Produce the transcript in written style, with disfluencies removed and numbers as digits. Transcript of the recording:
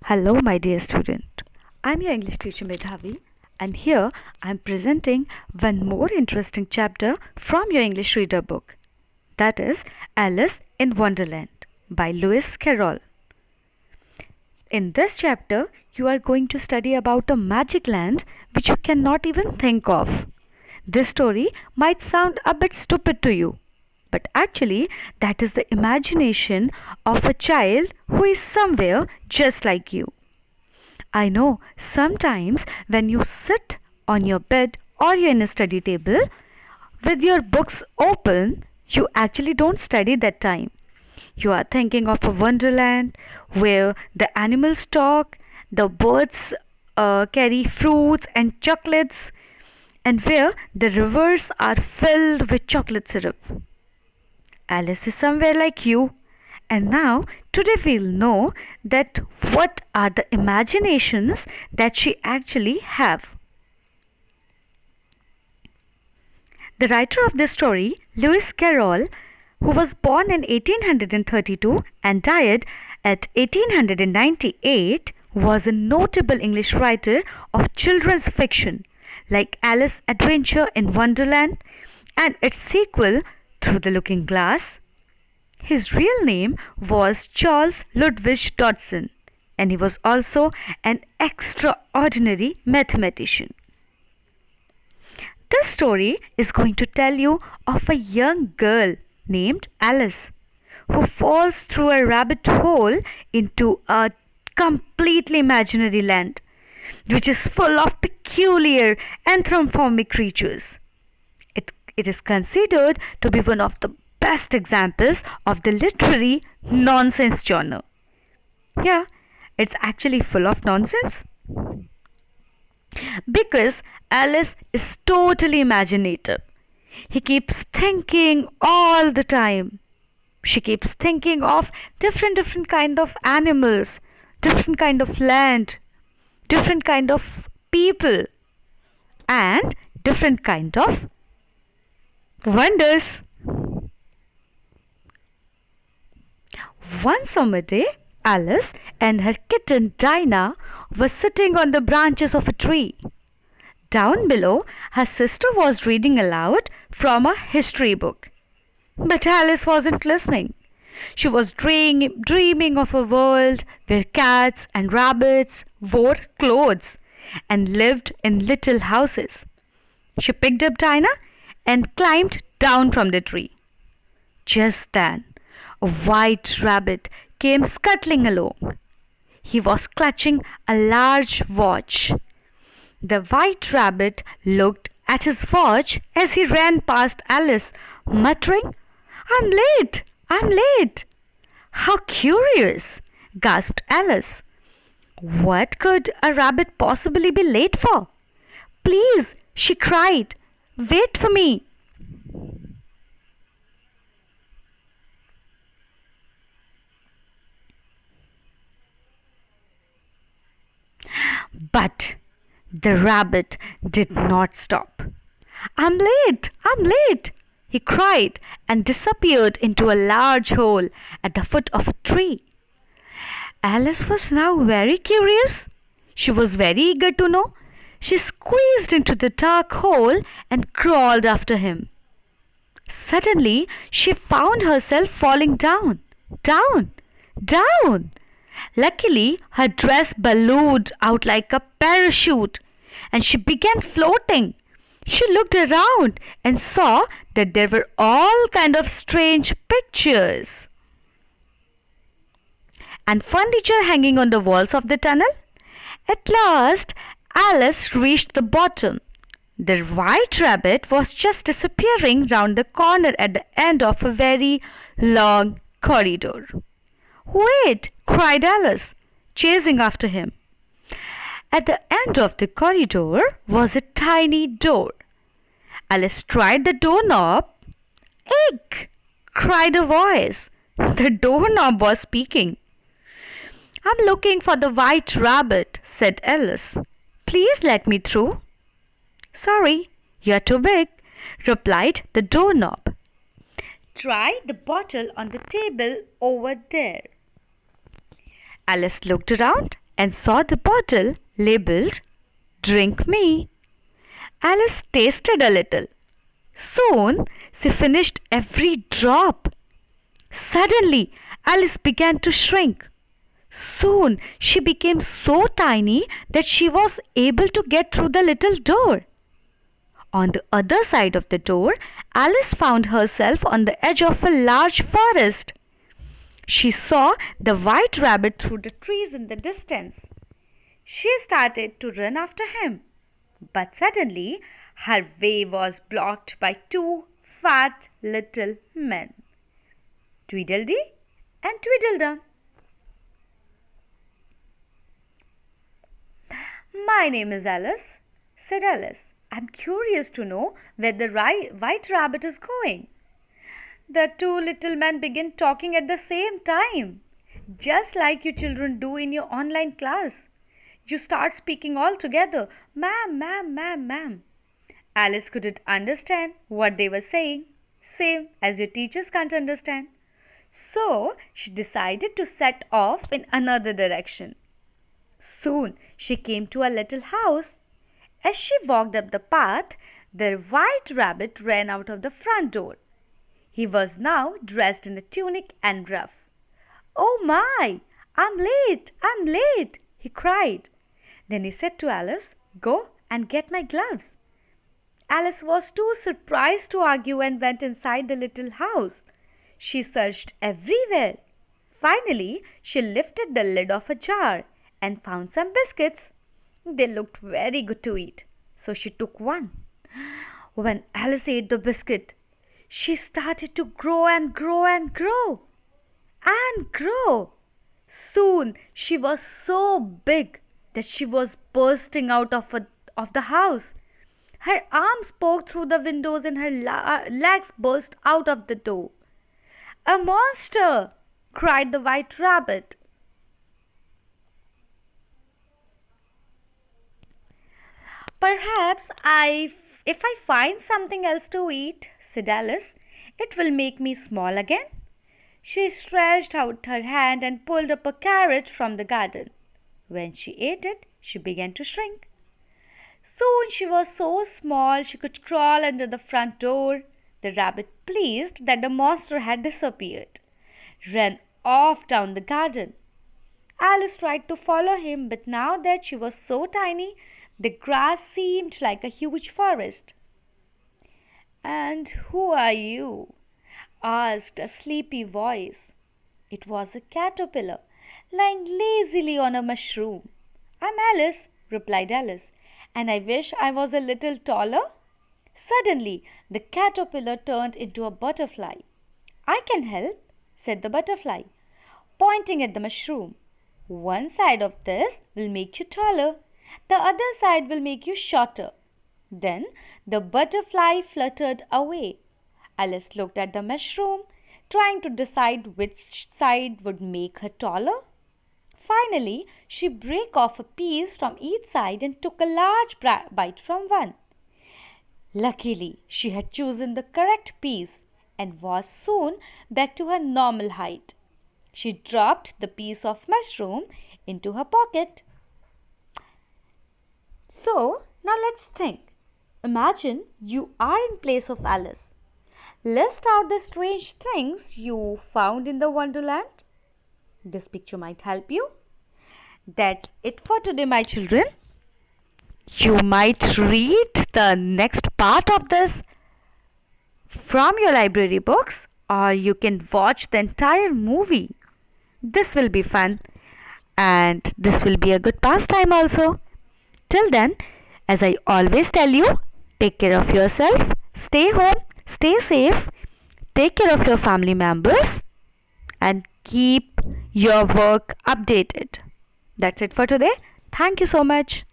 Hello, my dear student. I'm your English teacher Medhavi, and here I'm presenting one more interesting chapter from your English reader book. That is Alice in Wonderland by Lewis Carroll. In this chapter, you are going to study about a magic land which you cannot even think of. This story might sound a bit stupid to you, but actually, that is the imagination of a child who is somewhere just like you. I know sometimes when you sit on your bed or you're in a study table with your books open, you actually don't study that time. You are thinking of a wonderland where the animals talk, the birds carry fruits and chocolates, and where the rivers are filled with chocolate syrup. Alice is somewhere like you. And now, today we'll know that what are the imaginations that she actually have. The writer of this story, Lewis Carroll, who was born in 1832 and died at 1898, was a notable English writer of children's fiction like Alice's Adventure in Wonderland and its sequel, Through the Looking Glass. His real name was Charles Ludwig Dodson, and he was also an extraordinary mathematician. This story is going to tell you of a young girl named Alice who falls through a rabbit hole into a completely imaginary land which is full of peculiar anthropomorphic creatures. It is considered to be one of the best examples of the literary nonsense genre. Yeah, it's actually full of nonsense. Because Alice is totally imaginative. He keeps thinking all the time. She keeps thinking of different kind of animals, different kind of land, different kind of people, and different kind of wonders. One summer day, Alice and her kitten Dinah were sitting on the branches of a tree. Down below, her sister was reading aloud from a history book. But Alice wasn't listening. She was dreaming of a world where cats and rabbits wore clothes and lived in little houses. She picked up Dinah and climbed down from the tree. Just then, a white rabbit came scuttling along. He was clutching a large watch. The white rabbit looked at his watch as he ran past Alice, muttering, "I'm late! I'm late!" "How curious!" gasped Alice. "What could a rabbit possibly be late for?" "Please," she cried, "wait for me." But the rabbit did not stop. "I'm late! I'm late!" he cried and disappeared into a large hole at the foot of a tree. Alice was now very curious. She was very eager to know. She squeezed into the dark hole and crawled after him. Suddenly, she found herself falling down, down, down. Luckily, her dress ballooed out like a parachute and she began floating. She looked around and saw that there were all kinds of strange pictures and furniture hanging on the walls of the tunnel. At last, Alice reached the bottom. The white rabbit was just disappearing round the corner at the end of a very long corridor. "Wait!" cried Alice, chasing after him. At the end of the corridor was a tiny door. Alice tried the doorknob. "Eek!" cried a voice. The doorknob was speaking. "I'm looking for the white rabbit," said Alice. "Please let me through." "Sorry, you're too big," replied the doorknob. "Try the bottle on the table over there." Alice looked around and saw the bottle labeled "Drink Me." Alice tasted a little. Soon she finished every drop. Suddenly, Alice began to shrink. Soon she became so tiny that she was able to get through the little door. On the other side of the door, Alice found herself on the edge of a large forest. She saw the white rabbit through the trees in the distance. She started to run after him, but suddenly her way was blocked by two fat little men, Tweedledee and Tweedledum. "My name is Alice," said Alice. "I'm curious to know where the white rabbit is going." The two little men began talking at the same time, just like you children do in your online class. You start speaking all together, "Ma'am, ma'am, ma'am, ma'am." Alice couldn't understand what they were saying, same as your teachers can't understand. So she decided to set off in another direction. Soon she came to a little house. As she walked up the path, the white rabbit ran out of the front door. He was now dressed in a tunic and ruff. "Oh my! I'm late! I'm late!" he cried. Then he said to Alice, "Go and get my gloves." Alice was too surprised to argue and went inside the little house. She searched everywhere. Finally, she lifted the lid of a jar and found some biscuits. They looked very good to eat, so she took one. When Alice ate the biscuit, she started to grow and grow and grow and grow. Soon she was so big that she was bursting out of the house. Her arms poked through the windows and her legs burst out of the door. "A monster!" cried the white rabbit. "Perhaps if I find something else to eat," said Alice, "it will make me small again." She stretched out her hand and pulled up a carrot from the garden. When she ate it, she began to shrink. Soon she was so small she could crawl under the front door. The rabbit, pleased that the monster had disappeared, ran off down the garden. Alice tried to follow him, but now that she was so tiny, the grass seemed like a huge forest. "And who are you?" asked a sleepy voice. It was a caterpillar, lying lazily on a mushroom. "I'm Alice," replied Alice, "and I wish I was a little taller." Suddenly, the caterpillar turned into a butterfly. "I can help," said the butterfly, pointing at the mushroom. "One side of this will make you taller. The other side will make you shorter." Then the butterfly fluttered away. Alice looked at the mushroom, trying to decide which side would make her taller. Finally, she broke off a piece from each side and took a large bite from one. Luckily, she had chosen the correct piece and was soon back to her normal height. She dropped the piece of mushroom into her pocket. So, now let's think. Imagine you are in place of Alice. List out the strange things you found in the Wonderland. This picture might help you. That's it for today, my children. You might read the next part of this from your library books, or you can watch the entire movie. This will be fun, and this will be a good pastime also. Till then, as I always tell you, take care of yourself, stay home, stay safe, take care of your family members, and keep your work updated. That's it for today. Thank you so much.